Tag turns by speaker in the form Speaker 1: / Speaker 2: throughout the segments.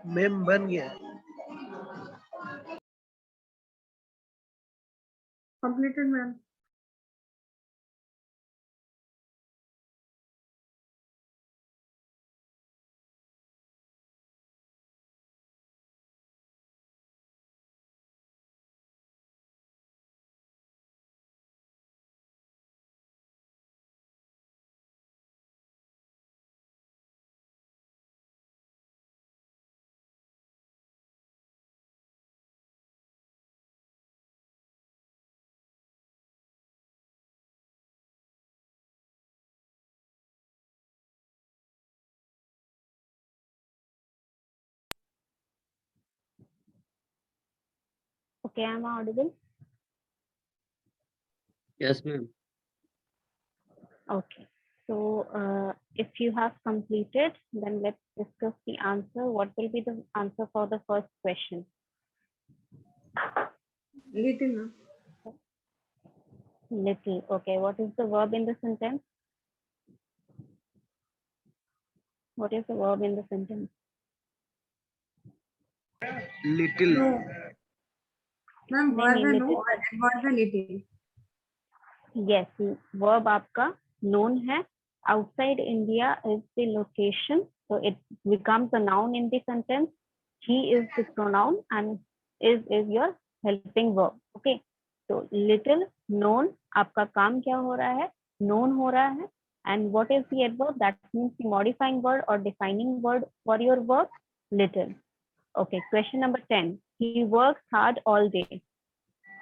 Speaker 1: Ma'am बन गया।
Speaker 2: Completed, ma'am.
Speaker 3: Okay, am I audible?
Speaker 4: Yes, ma'am.
Speaker 3: Okay. So if you have completed, then let's discuss the answer. What will be the answer for the first question?
Speaker 2: Little, ma'am.
Speaker 3: Little. Okay. What is the verb in the sentence? What is the verb in the sentence?
Speaker 1: Little.
Speaker 2: No. Ma'am,
Speaker 3: नहीं,
Speaker 2: verb है no
Speaker 3: little.
Speaker 2: और adverb है little.
Speaker 3: Yes, verb आपका known है. Outside India is the location, so it becomes a noun in the sentence. He is the pronoun and is your helping verb. Okay, so little, known, आपका काम क्या हो रहा है? Known हो रहा है. And what is the adverb? That means the modifying word or defining word for your verb, little. Okay, question number 10. He works hard all day.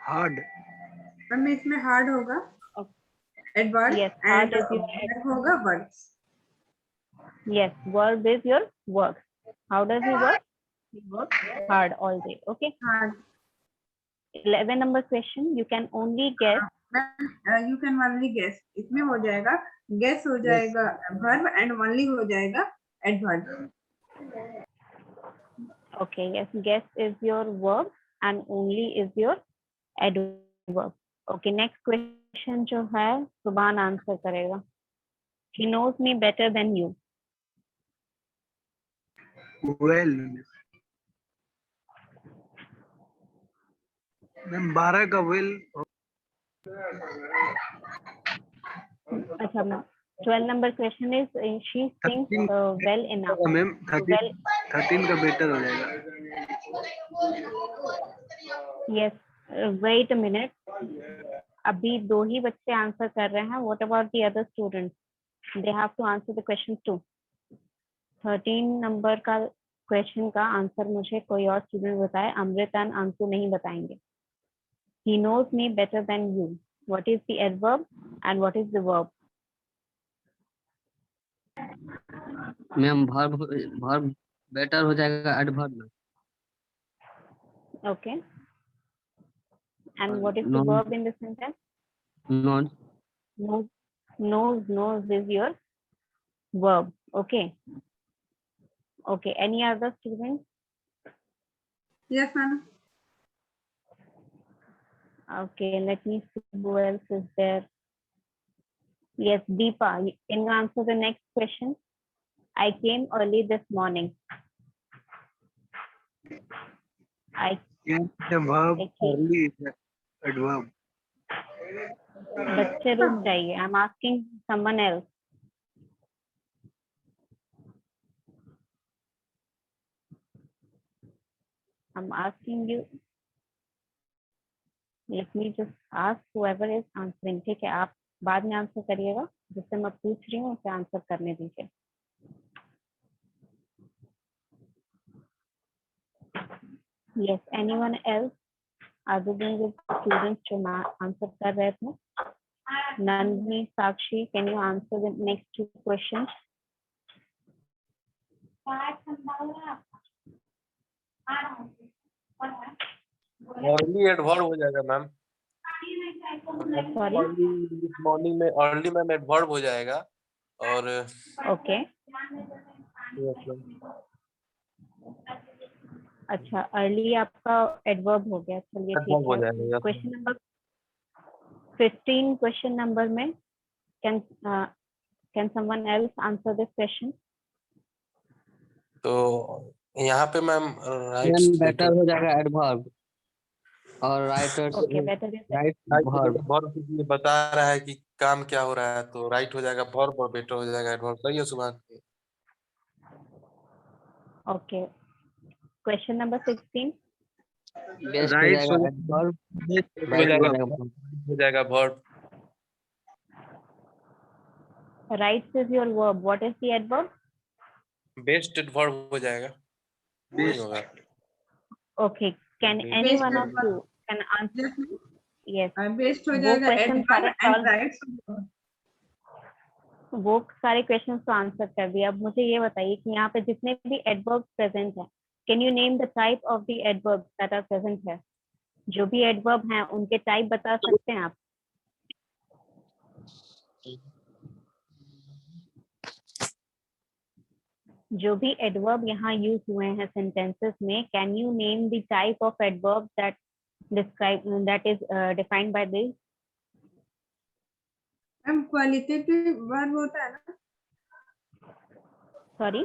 Speaker 1: Hard.
Speaker 2: Ma'am, इसमें hard होगा. Adverb.
Speaker 3: Yes,
Speaker 2: and
Speaker 3: hard is your
Speaker 2: verb होगा works.
Speaker 3: Yes, verb is your work. How does he work? He works hard all day. Okay.
Speaker 2: Hard.
Speaker 3: 11 number question. You can only guess.
Speaker 2: Ma'am, you can only guess. इसमें हो जाएगा guess हो जाएगा verb and only हो जाएगा adverb.
Speaker 3: Okay. Yes, guess is your verb and only is your adverb. Okay. Next question जो है सुभान आंसर करेगा. He knows me better than you.
Speaker 1: Well. Ma'am 12 का वेल।
Speaker 3: अच्छा ma'am. 12 number question is she sings
Speaker 1: 13
Speaker 3: well enough.
Speaker 1: Ma'am
Speaker 3: Well,
Speaker 1: 13 का better हो जाएगा।
Speaker 3: yes. Wait a minute. अभी 2 ही बच्चे आंसर कर रहे हैं. What about the other students? They have to answer the questions too. 13 number का क्वेश्चन का आंसर मुझे कोई और स्टूडेंट बताए. अमृता एंड अंशु नहीं बताएंगे. He knows me better than you. What is the adverb and what is the verb?
Speaker 4: Ma'am verb better हो जाएगा adverb में.
Speaker 3: Okay. And what is the
Speaker 4: known
Speaker 3: verb in the sentence?
Speaker 4: known
Speaker 3: Knows is your verb. Okay. Okay. Any other student?
Speaker 2: Yes, ma'am.
Speaker 3: Okay. Let me see who else is there. Yes, Deepa. Can you answer the next question? I came early this morning.
Speaker 1: The verb only is adverb.
Speaker 3: बच्चे रुक जाइए. I'm asking someone else. I'm asking you. Let me just ask whoever is answering. ठीक है, आप बाद में answer करिएगा. जिससे मैं पूछ रही हूँ उसे आंसर करने दीजिए. Yes, anyone else other than the students जो आंसर कर रहे थे? Nandini, Sakshi, can you answer the next 2 questions?
Speaker 5: Early adverb हो जाएगा मैम.
Speaker 3: Sorry.
Speaker 5: मॉर्निंग में अर्ली मैम एडवर्ब हो जाएगा. और
Speaker 3: Okay. अच्छा, अर्ली आपका एडवर्ब हो गया. चलिए ठीक है. क्वेश्चन नंबर 15 क्वेश्चन नंबर में can someone else answer this question?
Speaker 5: तो यहाँ पे मैम राइट्स
Speaker 4: मैम बेटर हो जाएगा एडवर्ब और writers
Speaker 3: okay better is
Speaker 4: right
Speaker 5: right हो
Speaker 4: वर्ब।
Speaker 5: जाएगा वर्ब, बता रहा है कि काम क्या हो रहा है, तो राइट हो जाएगा वर्ब और बेटर हो जाएगा एडवर्ब। सही है Subhash?
Speaker 3: Okay. Question number 16।
Speaker 4: Best हो
Speaker 1: राइट्स
Speaker 4: जाएगा एडवर्ब,
Speaker 5: हो
Speaker 4: राइट हो
Speaker 5: जाएगा
Speaker 4: जाएगा verb।
Speaker 5: हो जाएगा verb.
Speaker 3: Rights is your verb, what is the adverb?
Speaker 5: Best adverb हो जाएगा, नहीं होगा।
Speaker 3: Okay, can
Speaker 5: Best
Speaker 3: any one of
Speaker 2: adverb।
Speaker 3: You can answer? Yes,
Speaker 2: best हो
Speaker 3: वो
Speaker 2: जाएगा
Speaker 3: क्वेश्चन सारे
Speaker 2: एडवर्ब एंड
Speaker 3: सॉल्व,
Speaker 2: राइट्स।
Speaker 3: वो सारे क्वेश्चंस तो आंसर कर दिया। अब मुझे ये बताइए कि यहाँ पे जितने भी एडवर्ब्स प्रेजेंट हैं, can you name the type of the adverbs that are present है? जो भी एडवर्ब हैं उनके टाइप बता सकते हैं आप? जो भी एडवर्ब यहाँ यूज हुए हैं सेंटेंसेस में, can you name the type of adverb that describe that is defined by this?
Speaker 2: Ma'am qualitative verb होता है ना?
Speaker 3: Sorry,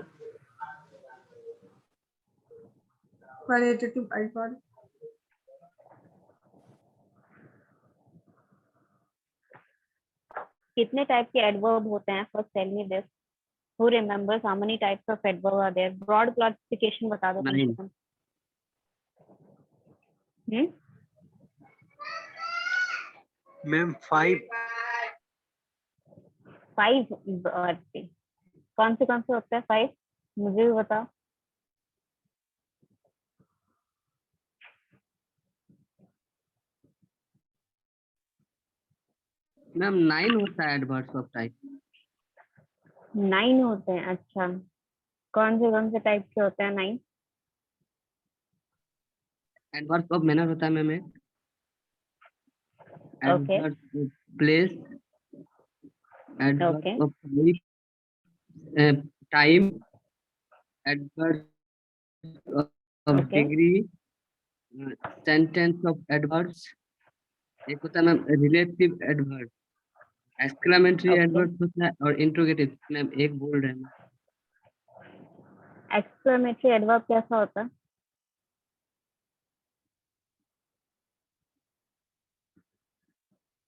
Speaker 2: qualitative adverb.
Speaker 3: कितने टाइप के एडवर्ब होते हैं? First tell me this, who remembers how many types of adverb are there? Broad classification बता दो कम से
Speaker 4: 9
Speaker 3: कम।
Speaker 1: मैम 5
Speaker 3: 5? कौन से होते हैं 5? मुझे भी बताओ।
Speaker 4: मैम 9 होता है एडवर्ब्स ऑफ टाइप।
Speaker 3: 9 होते हैं? अच्छा, कौन से टाइप के होते हैं 9?
Speaker 4: एडवर्ब्स ऑफ मैनर होता है मैम एक,
Speaker 3: okay
Speaker 4: adverbs of place,
Speaker 3: okay
Speaker 4: adverbs of time, adverbs of
Speaker 3: okay
Speaker 4: degree, sentence of adverbs. एक होता है ma'am relative adverb, exclamatory
Speaker 3: okay.
Speaker 4: Adverb होता है और इंट्रोगेटिव। मैम एक बोल रहे हैं।
Speaker 3: एक्सक्लेमेटरी एडवर्ब कैसा होता है?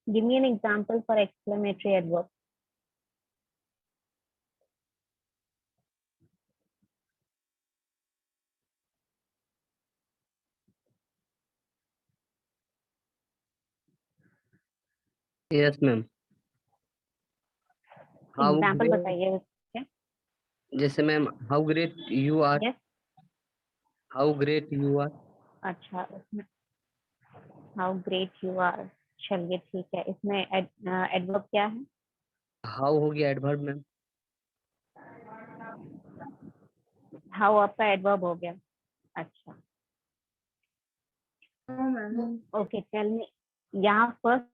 Speaker 3: Give me an example for exclamatory adverb.
Speaker 4: Yes ma'am, how
Speaker 3: example
Speaker 4: great,
Speaker 3: बताइए उसके।
Speaker 4: जैसे ma'am how great you are,
Speaker 3: yes,
Speaker 4: how great you are.
Speaker 3: अच्छा, हाउ ग्रेट यू आर, चलिए ठीक है। इसमें एडवर्ब क्या है?
Speaker 4: हाउ हो गया एडवर्ब मैम।
Speaker 3: हाउ आपका एडवर्ब हो गया? अच्छा
Speaker 2: मैम
Speaker 3: ओके, टेल मी, यहाँ फर्स्ट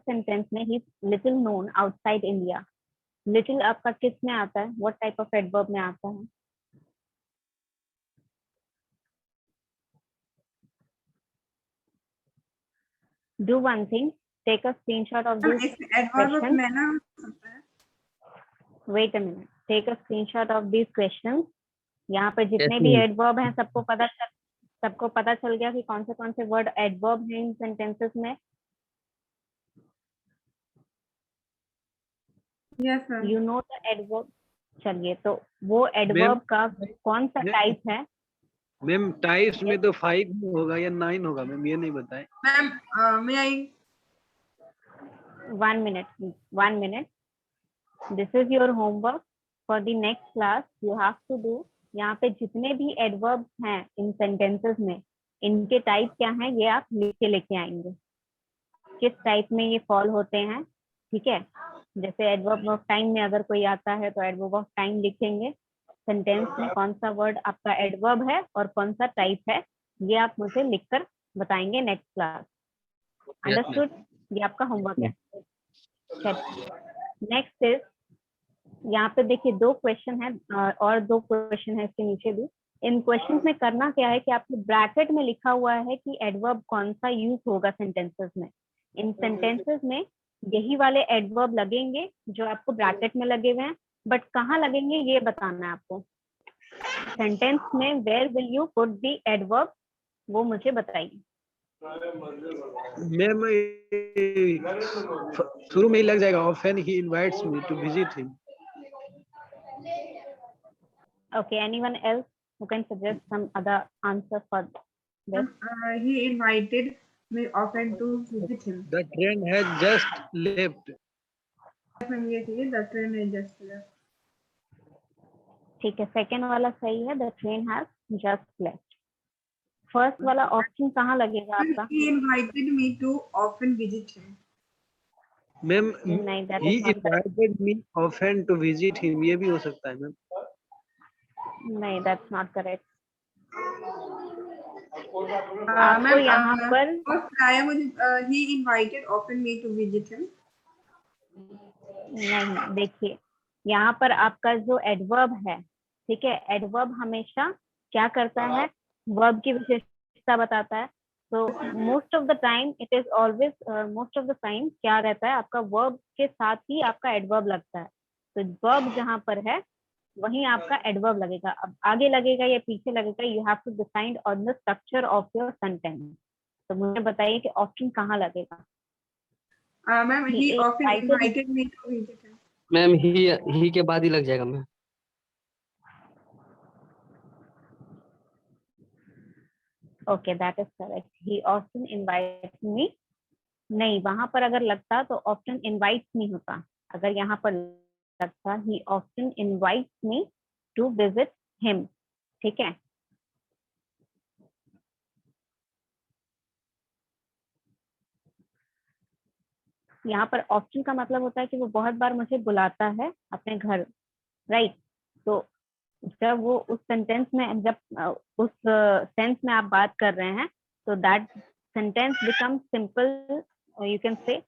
Speaker 3: सेंटेंस में ही little known outside India, little आपका किस में आता है? व्हाट टाइप ऑफ एडवर्ब में आता है? Do one thing, take a screenshot of this
Speaker 2: adverb of
Speaker 3: question.
Speaker 2: Manner होता है।
Speaker 3: Wait a minute, take a screenshot of these questions. यहाँ पे जितने
Speaker 4: Yes,
Speaker 3: भी
Speaker 4: ma'am.
Speaker 3: एडवर्ब हैं सबको पता चल गया कि कौन से वर्ड एडवर्ब हैं इन सेंटेंसेस में?
Speaker 2: Yes ma'am.
Speaker 3: You know the adverb. चलिए, तो वो एडवर्ब का कौन सा टाइप है?
Speaker 1: मैम टाइप्स में तो 5 होगा या 9 होगा मैम, ये नहीं बताए।
Speaker 2: Ma'am may I?
Speaker 3: 1 minute. This is your homework for the next class. You have to do. यहाँ पे जितने भी एडवर्ब्स हैं इन सेंटेंसेस में, इनके टाइप क्या हैं ये आप लिख के लेके आएंगे, किस टाइप में ये फॉल होते हैं। ठीक है, जैसे एडवर्ब ऑफ टाइम में अगर कोई आता है तो एडवर्ब ऑफ टाइम लिखेंगे, सेंटेंस में कौन सा वर्ड आपका एडवर्ब है और कौन सा टाइप है, ये आप मुझे लिखकर बताएंगे नेक्स्ट क्लास। अंडरस्टूड? ये आपका होमवर्क है। नेक्स्ट इज, यहाँ पे देखिए 2 क्वेश्चन है और 2 क्वेश्चन है इसके नीचे भी। इन क्वेश्चन में करना क्या है कि आपके ब्रैकेट में लिखा हुआ है कि एडवर्ब कौन सा यूज होगा सेंटेंसेस में। इन सेंटेंसेस में यही वाले एडवर्ब लगेंगे जो आपको ब्रैकेट में लगे हुए हैं, बट कहाँ लगेंगे ये बताना है आपको। सेंटेंस में where will you put the adverb, वो मुझे बताइए।
Speaker 1: मैम शुरू में ही लग जाएगा, ऑफन ही invites me to visit him.
Speaker 3: Okay, anyone else who can suggest some other answer for this?
Speaker 2: He invited me often to visit him.
Speaker 1: The train has just left.
Speaker 2: Ma'am ये चाहिए, the train has just left.
Speaker 3: ठीक है, second वाला सही है, the train has just left. First वाला option कहाँ लगेगा आपका?
Speaker 2: He invited me to often visit him.
Speaker 1: Ma'am
Speaker 3: नहीं, that
Speaker 1: ही
Speaker 3: is not correct.
Speaker 1: Invited me often to visit him, ये भी हो सकता है मैम।
Speaker 3: नहीं, that's not correct.
Speaker 2: मैम
Speaker 3: आपको यहाँ पर
Speaker 2: फर्स्ट आया मुझे, he invited often me to visit him.
Speaker 3: नहीं, देखिए यहाँ पर आपका जो एडवर्ब है, ठीक है, एडवर्ब हमेशा क्या करता है, वर्ब की विशेषता बताता है। तो most of the time it is always, most of the time क्या रहता है, आपका वर्ब के साथ ही आपका एडवर्ब लगता है। तो वर्ब जहाँ पर है वहीं आपका एडवर्ब लगेगा। अब आगे लगेगा या पीछे लगेगा, you have to decide on the structure of your sentence. तो मुझे बताइए कि ऑप्शन कहाँ लगेगा?
Speaker 2: Ma'am he often invited me to visit him.
Speaker 4: Ma'am he के बाद ही लग जाएगा ma'am.
Speaker 3: Okay, that is correct, he often invite me. नहीं, वहां पर अगर लगता तो ऑफ्टन इनवाइट मी होता। अगर यहाँ पर लगता he often invite me to visit him, ठीक है। यहाँ पर ऑप्शन का मतलब होता है कि वो बहुत बार मुझे बुलाता है अपने घर, राइट। तो जब वो उस सेंटेंस में, जब उस सेंस में आप बात कर रहे हैं, तो that sentence become simple, you can say.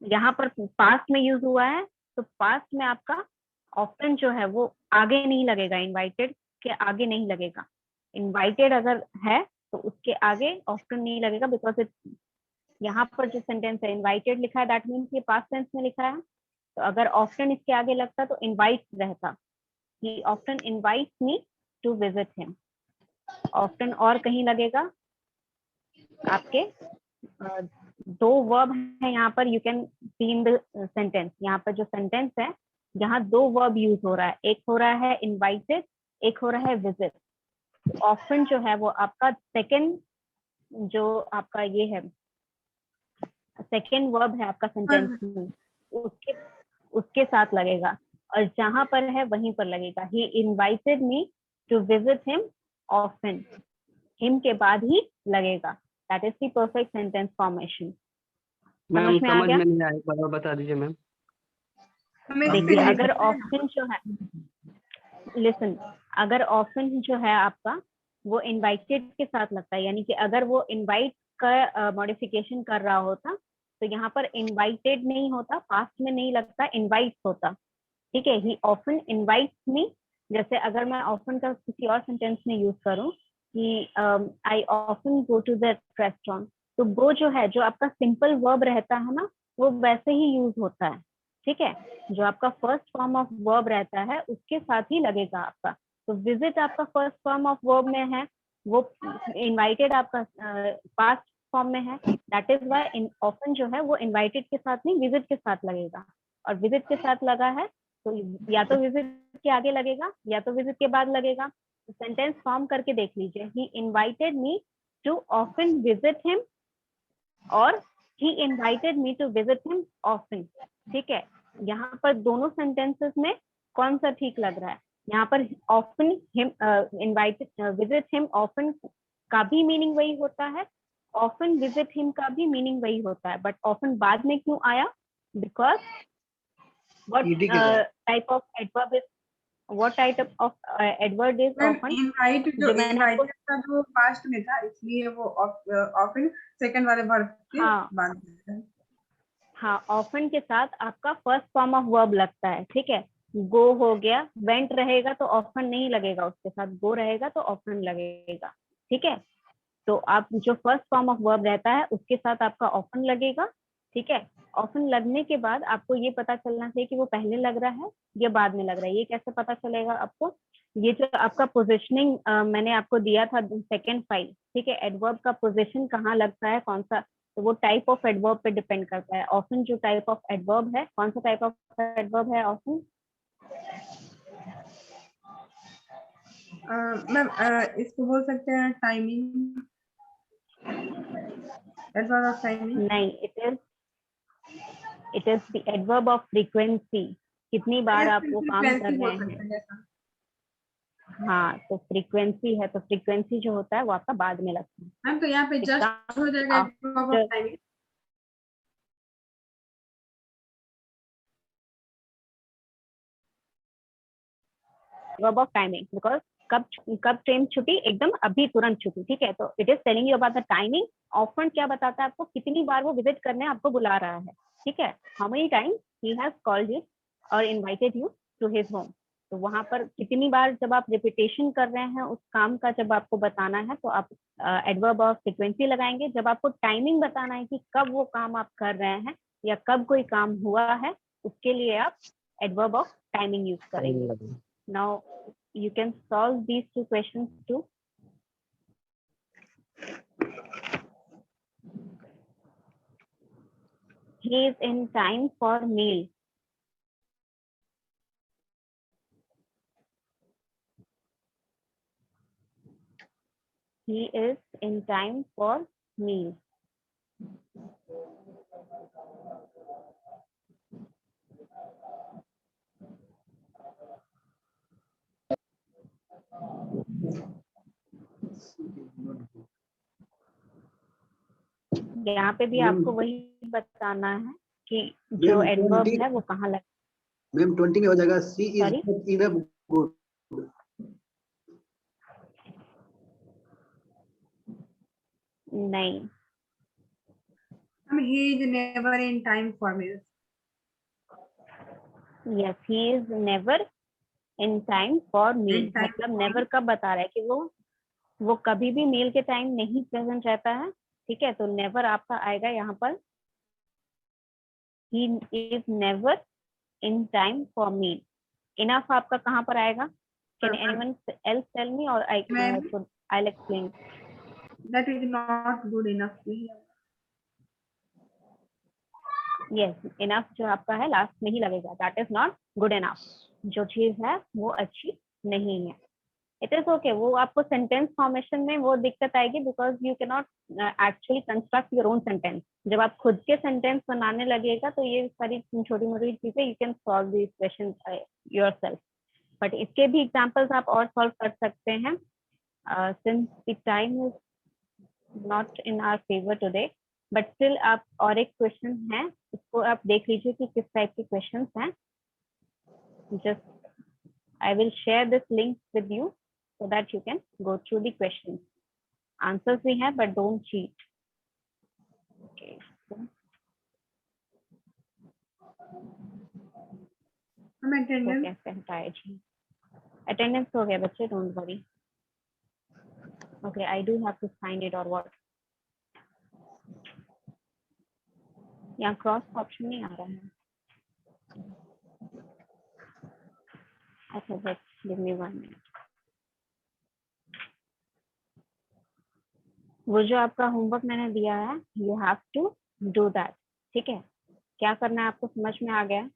Speaker 3: यहाँ पर पास्ट में यूज हुआ है, तो पास्ट में आपका ऑप्शन जो है वो आगे नहीं लगेगा, इनवाइटेड के आगे नहीं लगेगा। इनवाइटेड अगर है तो उसके आगे ऑप्शन नहीं लगेगा, बिकॉज इट, यहाँ पर जो सेंटेंस है इनवाइटेड लिखा है, दैट मीन्स ये पास्ट टेंस में लिखा है। तो अगर ऑप्शन इसके आगे लगता तो इनवाइट रहता, he option invite me to visit him. Option और कहीं लगेगा आपके, दो वर्ब है यहाँ पर, you can see in the sentence. यहाँ पर जो सेंटेंस है, यहाँ दो वर्ब यूज हो रहा है, एक हो रहा है इनवाइटेड, एक हो रहा है विजिट। ऑप्शन जो है वो आपका सेकेंड, जो आपका ये है सेकेंड वर्ब है आपका सेंटेंस में, उसके साथ लगेगा, और जहां पर है वहीं पर लगेगा। He invited me to visit him often, him के बाद ही लगेगा। That is the perfect sentence formation.
Speaker 4: Ma'am
Speaker 3: समझ में आ
Speaker 4: समझ
Speaker 3: गया?
Speaker 4: में नहीं आया, एक बार और बता दीजिए मैम।
Speaker 3: देखिए, अगर ऑप्शन जो है, लिसन, अगर ऑप्शन जो है आपका वो इनवाइटेड के साथ लगता है, यानी कि अगर वो इनवाइट का मॉडिफिकेशन कर रहा होता तो यहाँ पर इनवाइटेड नहीं होता, पास्ट में नहीं लगता, इनवाइट होता, ठीक है। ही ऑफन इनवाइट्स मी, जैसे अगर मैं ऑफन का किसी और सेंटेंस में यूज करूं कि I often go to the restaurant, तो गो जो है, जो आपका सिंपल वर्ब रहता है ना, वो वैसे ही यूज होता है, ठीक है। जो आपका फर्स्ट फॉर्म ऑफ वर्ब रहता है उसके साथ ही लगेगा आपका। तो विजिट आपका फर्स्ट फॉर्म ऑफ वर्ब में है, वो इनवाइटेड आपका पास्ट फॉर्म में है, that is why in often जो है वो इनवाइटेड के साथ नहीं विजिट के साथ लगेगा। और विजिट के साथ लगा है तो या तो विजिट के आगे लगेगा या तो विजिट के बाद लगेगा। तो सेंटेंस फॉर्म करके देख लीजिए, he invited me to often visit him और he invited me to visit him often, ठीक है। यहाँ पर दोनों सेंटेंसेस में कौन सा ठीक लग रहा है? यहाँ पर often him invited visit him often का भी मीनिंग वही होता है, ऑफन विजिट हिम का भी मीनिंग वही होता है, बट ऑफन बाद में क्यों आया? Because what type of adverb is, what type of adverb is often?
Speaker 2: Invite जो
Speaker 3: जो मैंने आपको,
Speaker 2: इनवाइटेड का जो पास्ट में था, इसलिए वो ऑफन सेकंड वाले वर्ब के बाद में है।
Speaker 3: हाँ, ऑफन के साथ आपका फर्स्ट फॉर्म ऑफ वर्ब लगता है, ठीक है। गो हो गया, वेंट रहेगा तो ऑफन नहीं लगेगा, उसके साथ गो रहेगा तो ऑफन लगेगा, ठीक है। तो आप जो फर्स्ट फॉर्म ऑफ वर्ब रहता है उसके साथ आपका ऑफन लगेगा, ठीक है। ऑफन लगने के बाद आपको ये पता चलना चाहिए कि वो पहले लग रहा है या बाद में लग रहा है। ये कैसे पता चलेगा आपको? ये जो आपका पोजिशनिंग मैंने आपको दिया था सेकंड फाइल, ठीक है, एडवर्ब का पोजीशन कहाँ लगता है, कौन सा, तो वो टाइप ऑफ एडवर्ब पे डिपेंड करता है। ऑफन जो टाइप ऑफ एडवर्ब है, कौन सा टाइप ऑफ एडवर्ब है ऑफन?
Speaker 2: मैम इसको बोल सकते हैं टाइमिंग, एडवर्ब ऑफ टाइमिंग।
Speaker 3: नहीं, it is the adverb of frequency, कितनी बार आप वो काम कर रहे हैं।
Speaker 2: जैसा।
Speaker 3: हाँ, तो फ्रीक्वेंसी है, तो फ्रीक्वेंसी जो होता है वो आपका बाद में लगता है।
Speaker 2: मैम तो यहाँ पे
Speaker 3: It
Speaker 2: जस्ट
Speaker 3: comes
Speaker 2: हो जाएगा adverb of
Speaker 3: after-
Speaker 2: timing.
Speaker 3: verb of timing, because कब ट्रेन छुटी, एकदम अभी तुरंत छुटी, ठीक है, तो it is telling you about the timing. Often क्या बताता है आपको, कितनी बार वो विजिट करने आपको बुला रहा है, ठीक है, how many times he has called you और invited you to his home. तो वहां पर कितनी बार जब आप रिपीटेशन कर रहे हैं उस काम का, जब आपको बताना है तो आप एडवर्ब ऑफ फ्रीक्वेंसी लगाएंगे। जब आपको टाइमिंग बताना है कि कब वो काम आप कर रहे हैं या कब कोई काम हुआ है, उसके लिए आप एडवर्ब ऑफ टाइमिंग यूज करेंगे। Now you can solve these two questions too. He is in time for meal. He is in time for meal. यहाँ पे भी आपको वही बताना है कि जो एडवर्ब है वो कहाँ लग।
Speaker 1: मैम 20 में हो जाएगा, सी इज
Speaker 3: Sorry?
Speaker 1: Enough good.
Speaker 3: नहीं,
Speaker 2: he is never in time for meals.
Speaker 3: yes, he is never in time for meal।
Speaker 2: In time
Speaker 3: मतलब
Speaker 2: for-
Speaker 3: never कब बता रहा है कि वो कभी भी मील के टाइम नहीं प्रेजेंट रहता है, ठीक है, तो नेवर आपका आएगा यहाँ पर। He is never in time for meal. Enough आपका कहाँ पर आएगा? Can anyone else tell me or I'll explain.
Speaker 2: That is not good enough to hear.
Speaker 3: Yes, enough जो आपका है लास्ट में ही लगेगा। That is not good enough. जो चीज है वो अच्छी नहीं है। It is okay, वो आपको सेंटेंस फॉर्मेशन में वो दिक्कत आएगी because you can not actually construct your own sentence. जब आप खुद के सेंटेंस बनाने लगेगा तो ये सारी छोटी मोटी चीजें you can solve this question yourself. But इसके भी एग्जांपल्स आप और सॉल्व कर सकते हैं। Since the time is not in our favour today, but still आप और एक क्वेश्चन है, इसको आप देख लीजिए कि किस टाइप के क्वेश्चन हैं। Just I will share this link with you so that you can go through the questions. Answers we have, but don't cheat. Okay.
Speaker 2: हम attendance
Speaker 3: कैसे हटाए जी? Attendance हो गया बच्चे, don't worry. Okay, I do have to find it or what? यहाँ cross option नहीं आ रहा है। अच्छा, just give me 1 minute. वो जो आपका होमवर्क मैंने दिया है, you have to do that, ठीक है। क्या करना है आपको समझ में आ गया?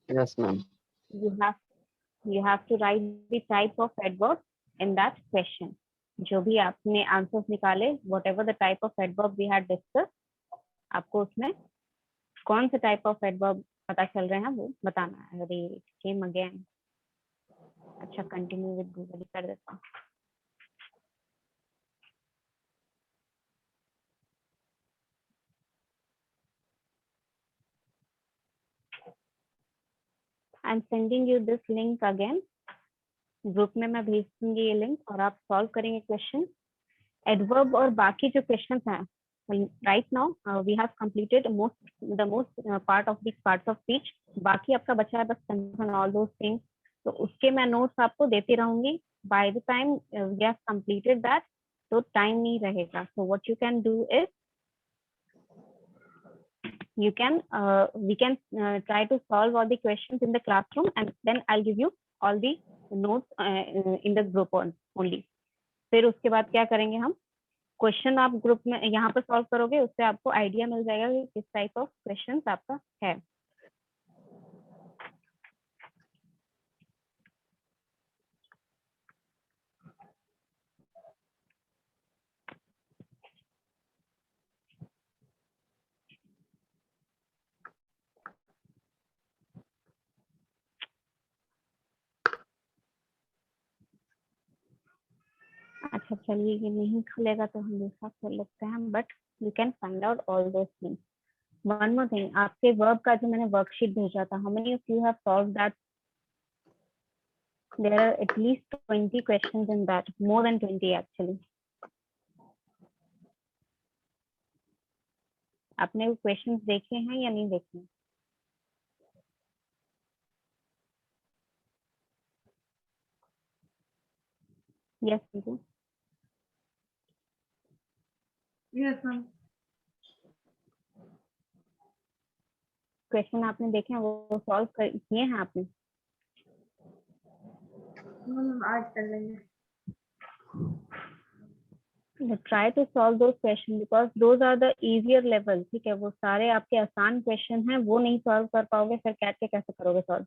Speaker 4: Yes, ma'am.
Speaker 3: You have to write the type of adverb in that question. जो भी आपने आंसर्स निकाले, whatever the type of adverb we had discussed, आपको उसमें कौन से टाइप ऑफ एडवर्ब पता चल रहे हैं वो बताना है। अरे सेम अगेन। अच्छा, कंटिन्यू विद गूगल कर देता हूँ। I am sending you this link again. Group में मैं भेज दूंगी ये लिंक और आप सॉल्व करेंगे क्वेश्चन। एडवर्ब और बाकी जो क्वेश्चन हैं, right now we have completed the most part of this parts of speech. बाकी आपका बचा है बस कंफर्म ऑल दोस थिंग्स, तो उसके मैं नोट्स आपको देती रहूंगी। By the time we have completed that, तो टाइम नहीं रहेगा। So what you can do is we can try to solve all the questions in the classroom and then I'll give you all the notes in the group only. फिर उसके बाद क्या करेंगे हम, question आप group में यहाँ पर सॉल्व करोगे, उससे आपको आइडिया मिल जाएगा कि किस टाइप ऑफ क्वेश्चन आपका है। अच्छा चलिए, ये नहीं खुलेगा तो हम दूसरा खोल लेते हैं, but you can find out all those things. One more thing, आपके वर्ब का जो मैंने वर्कशीट भेजा था, how many of you have solved that? There are at least 20 questions in that, more than 20 actually. आपने वो क्वेश्चंस देखे हैं या नहीं देखे? यस दीदी,
Speaker 2: यस मैम।
Speaker 3: क्वेश्चन आपने देखे हैं, वो सॉल्व किए हैं आपने?
Speaker 2: आज कर लेंगे।
Speaker 3: Try to solve those questions because those are the easier level। ठीक है, वो सारे आपके आसान क्वेश्चन हैं, वो नहीं सॉल्व कर पाओगे, फिर कैट के कैसे करोगे सॉल्व?